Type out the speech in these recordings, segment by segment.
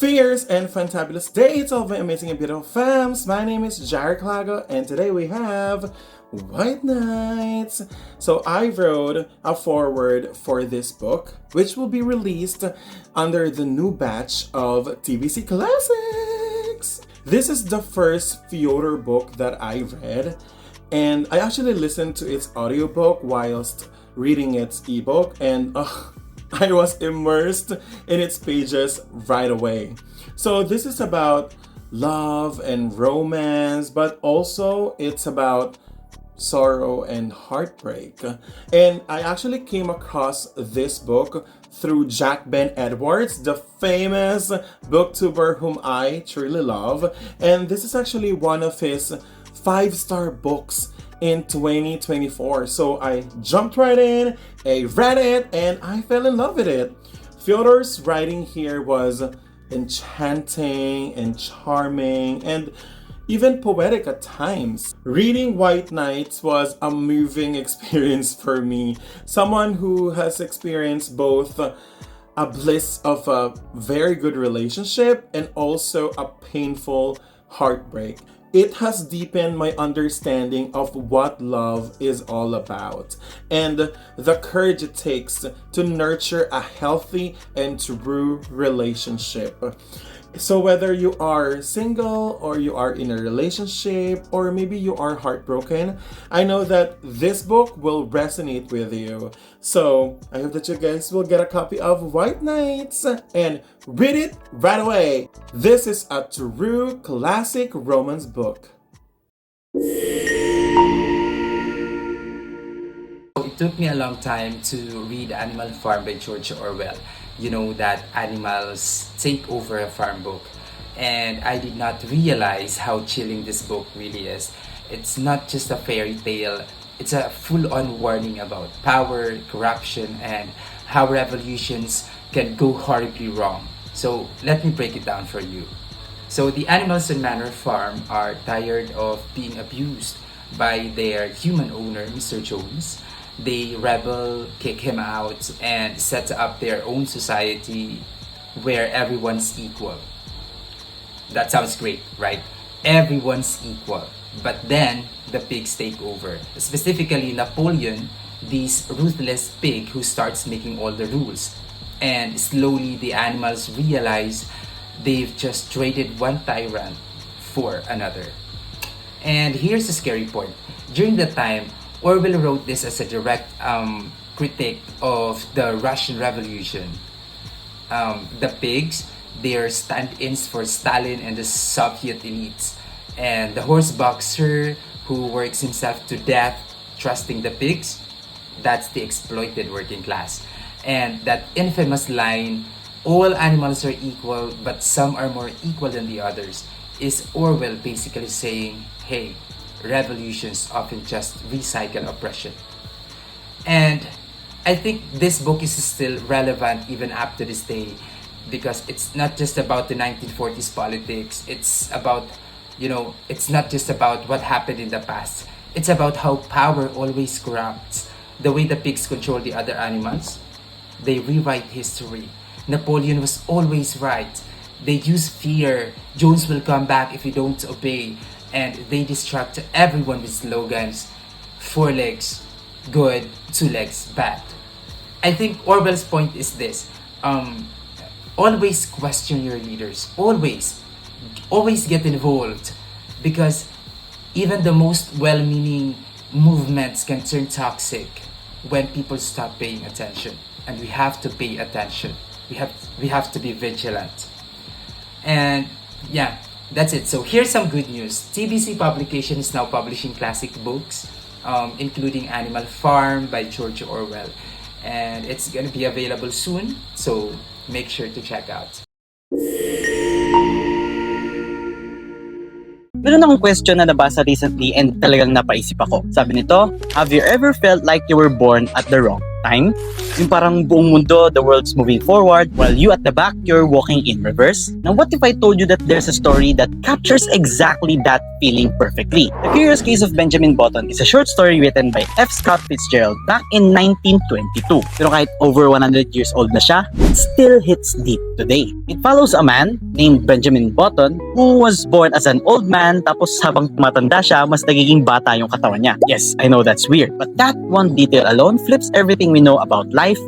Fierce and fantabulous day to all my amazing and beautiful fams. My name is Jared Clago and today we have White Nights. So I wrote a foreword for this book, which will be released under the new batch of TBC Classics. This is the first Fyodor book that I read, and I actually listened to its audiobook whilst reading its ebook, and I was immersed in its pages right away. So this is about love and romance, but also it's about sorrow and heartbreak. And I actually came across this book through Jack Ben Edwards, the famous booktuber whom I truly love. And this is actually one of his 5-star books in 2024. So I jumped right in, I read it, and I fell in love with it. Fyodor's writing here was enchanting and charming and even poetic at times. Reading White Nights was a moving experience for me. Someone who has experienced both a bliss of a very good relationship and also a painful heartbreak. It has deepened my understanding of what love is all about and the courage it takes to nurture a healthy and true relationship. So whether you are single or you are in a relationship or maybe you are heartbroken, I know that this book will resonate with you. So I hope that you guys will get a copy of White Nights and read it right away. This is a true classic romance book. It took me a long time to read Animal Farm by George Orwell. You know that animals take over a farm book, and I did not realize how chilling this book really is. It's not just a fairy tale, it's a full-on warning about power, corruption, and how revolutions can go horribly wrong. So let me break it down for you. So the animals on Manor Farm are tired of being abused by their human owner, Mr. Jones. They rebel, kick him out, and set up their own society where everyone's equal. That sounds great, right? Everyone's equal. But then, the pigs take over. Specifically, Napoleon, this ruthless pig who starts making all the rules. And slowly, the animals realize they've just traded one tyrant for another. And here's the scary part. During the time, Orwell wrote this as a direct critique of the Russian Revolution. The pigs, they are stand-ins for Stalin and the Soviet elites. And the horse boxer who works himself to death trusting the pigs, that's the exploited working class. And that infamous line, all animals are equal but some are more equal than the others, is Orwell basically saying, hey, revolutions often just recycle oppression. And I think this book is still relevant even up to this day because it's not just about the 1940s politics. It's about, it's not just about what happened in the past. It's about how power always corrupts. The way the pigs control the other animals, they rewrite history. Napoleon was always right. They use fear. Jones will come back if you don't obey. And they distract everyone with slogans: 4 legs, good, 2 legs, bad. I think Orwell's point is this. Always question your leaders. Always get involved. Because even the most well-meaning movements can turn toxic when people stop paying attention. And we have to pay attention. We have to be vigilant. And yeah, that's it. So here's some good news. TBC Publication is now publishing classic books, including Animal Farm by George Orwell. And it's gonna be available soon, so make sure to check out. Meron akong question na nabasa recently and talagang napaisip ako. Sabi nito, have you ever felt like you were born at the wrong time? Yung parang buong mundo, the world's moving forward, while you at the back, you're walking in reverse. Now, what if I told you that there's a story that captures exactly that feeling perfectly? The Curious Case of Benjamin Button is a short story written by F. Scott Fitzgerald back in 1922. Pero kahit over 100 years old na siya, it still hits deep today. It follows a man named Benjamin Button who was born as an old man, tapos habang tumatanda siya, mas nagiging bata yung katawan niya. Yes, I know that's weird, but that one detail alone flips everything we know about life,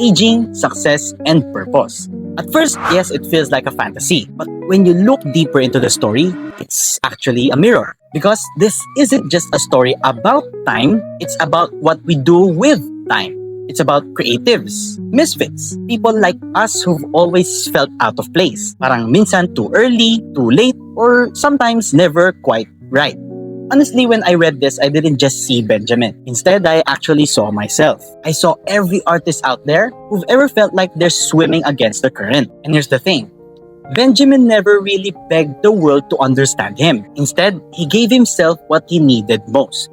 aging, success, and purpose. At first, yes, it feels like a fantasy, but when you look deeper into the story, it's actually a mirror. Because this isn't just a story about time, it's about what we do with time. It's about creatives, misfits, people like us who've always felt out of place. Parang minsan too early, too late, or sometimes never quite right. Honestly, when I read this, I didn't just see Benjamin. Instead, I actually saw myself. I saw every artist out there who've ever felt like they're swimming against the current. And here's the thing. Benjamin never really begged the world to understand him. Instead, he gave himself what he needed most.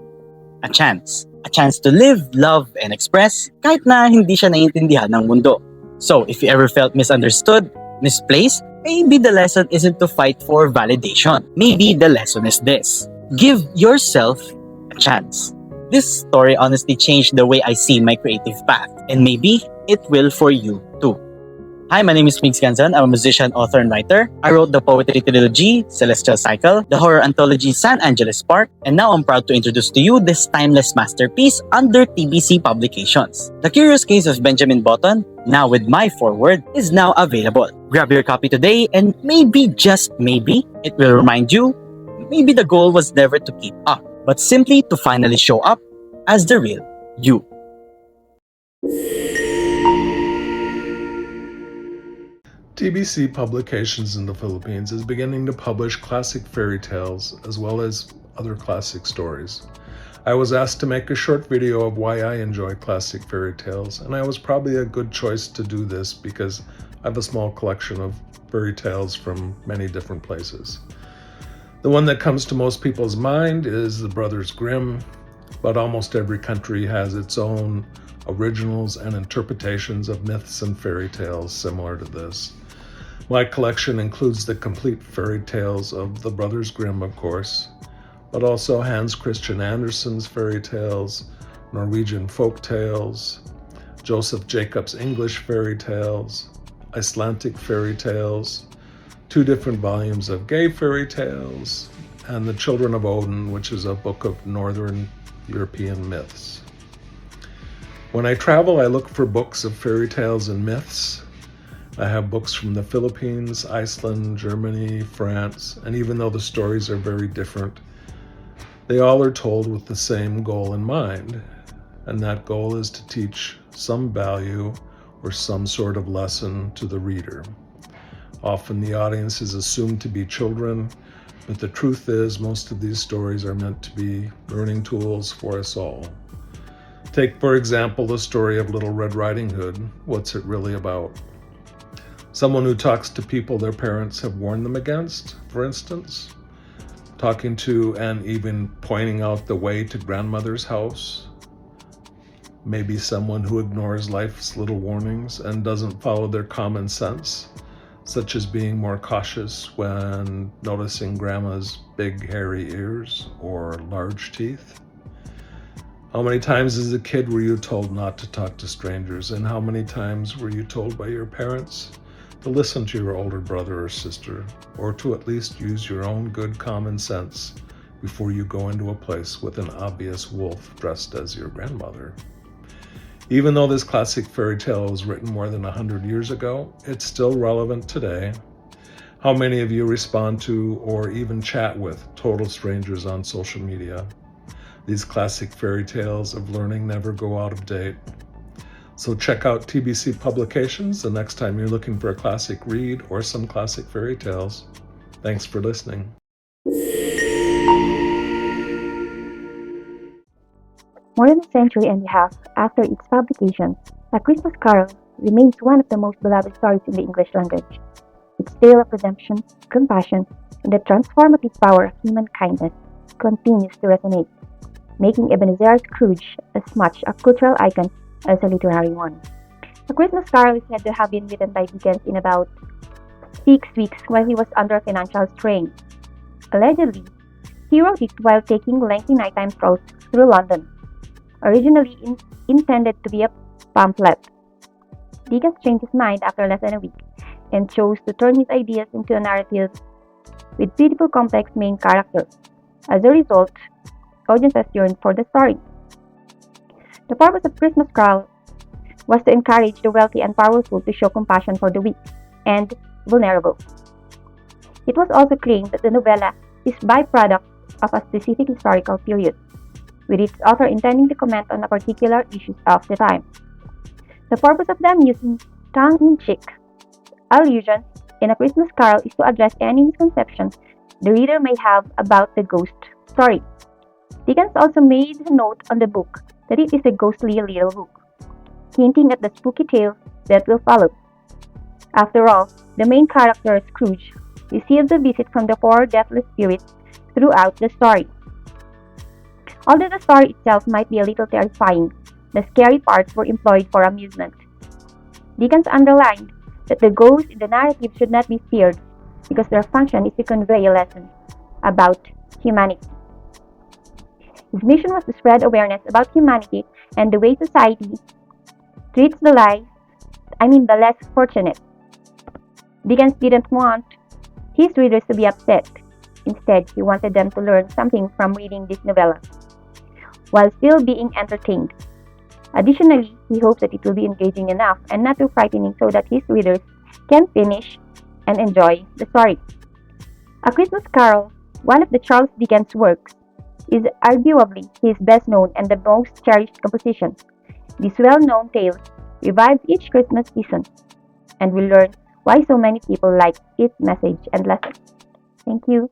A chance. A chance to live, love, and express kahit na hindi siya naiintindihan ng mundo. So, if you ever felt misunderstood, misplaced, maybe the lesson isn't to fight for validation. Maybe the lesson is this. Give yourself a chance. This story honestly changed the way I see my creative path, and maybe it will for you too. Hi, my name is Migs Ganzon. I'm a musician, author, and writer. I wrote the poetry trilogy, Celestial Cycle, the horror anthology, San Angeles Park, and now I'm proud to introduce to you this timeless masterpiece under TBC Publications. The Curious Case of Benjamin Button, now with my foreword, is now available. Grab your copy today, and maybe, just maybe, it will remind you, maybe the goal was never to keep up, but simply to finally show up as the real you. TBC Publications in the Philippines is beginning to publish classic fairy tales as well as other classic stories. I was asked to make a short video of why I enjoy classic fairy tales, and I was probably a good choice to do this because I have a small collection of fairy tales from many different places. The one that comes to most people's mind is the Brothers Grimm, but almost every country has its own originals and interpretations of myths and fairy tales similar to this. My collection includes the complete fairy tales of the Brothers Grimm, of course, but also Hans Christian Andersen's fairy tales, Norwegian folk tales, Joseph Jacobs' English fairy tales, Icelandic fairy tales, 2 different volumes of gay fairy tales, and The Children of Odin, which is a book of Northern European myths. When I travel, I look for books of fairy tales and myths. I have books from the Philippines, Iceland, Germany, France, and even though the stories are very different, they all are told with the same goal in mind, and that goal is to teach some value or some sort of lesson to the reader. Often the audience is assumed to be children, but the truth is most of these stories are meant to be learning tools for us all. Take, for example, the story of Little Red Riding Hood. What's it really about? Someone who talks to people their parents have warned them against, for instance. Talking to and even pointing out the way to grandmother's house. Maybe someone who ignores life's little warnings and doesn't follow their common sense, such as being more cautious when noticing grandma's big hairy ears or large teeth. How many times as a kid were you told not to talk to strangers, and how many times were you told by your parents to listen to your older brother or sister, or to at least use your own good common sense before you go into a place with an obvious wolf dressed as your grandmother? Even though this classic fairy tale was written more than 100 years ago, it's still relevant today. How many of you respond to or even chat with total strangers on social media? These classic fairy tales of learning never go out of date. So check out TBC Publications the next time you're looking for a classic read or some classic fairy tales. Thanks for listening. More than a century and a half after its publication, A Christmas Carol remains one of the most beloved stories in the English language. Its tale of redemption, compassion, and the transformative power of human kindness continues to resonate, making Ebenezer Scrooge as much a cultural icon as a literary one. A Christmas Carol is said to have been written by Dickens in about 6 weeks while he was under financial strain. Allegedly, he wrote it while taking lengthy nighttime strolls through London, originally intended to be a pamphlet. Dickens changed his mind after less than a week and chose to turn his ideas into a narrative with beautiful complex main characters. As a result, audiences yearned for the story. The purpose of Christmas Carol was to encourage the wealthy and powerful to show compassion for the weak and vulnerable. It was also claimed that the novella is byproduct of a specific historical period, with its author intending to comment on a particular issues of the time. The purpose of them using tongue-in-cheek allusions in A Christmas Carol is to address any misconceptions the reader may have about the ghost story. Dickens also made a note on the book that it is a ghostly little book, hinting at the spooky tale that will follow. After all, the main character, Scrooge, receives a visit from the four deathless spirits throughout the story. Although the story itself might be a little terrifying, the scary parts were employed for amusement. Dickens underlined that the ghosts in the narrative should not be feared because their function is to convey a lesson about humanity. His mission was to spread awareness about humanity and the way society treats the less fortunate. Dickens didn't want his readers to be upset. Instead, he wanted them to learn something from reading this novella, while still being entertained. Additionally, he hopes that it will be engaging enough and not too frightening so that his readers can finish and enjoy the story. A Christmas Carol, one of the Charles Dickens works, is arguably his best known and the most cherished composition. This well-known tale revives each Christmas season, and we learn why so many people like its message and lesson. Thank you.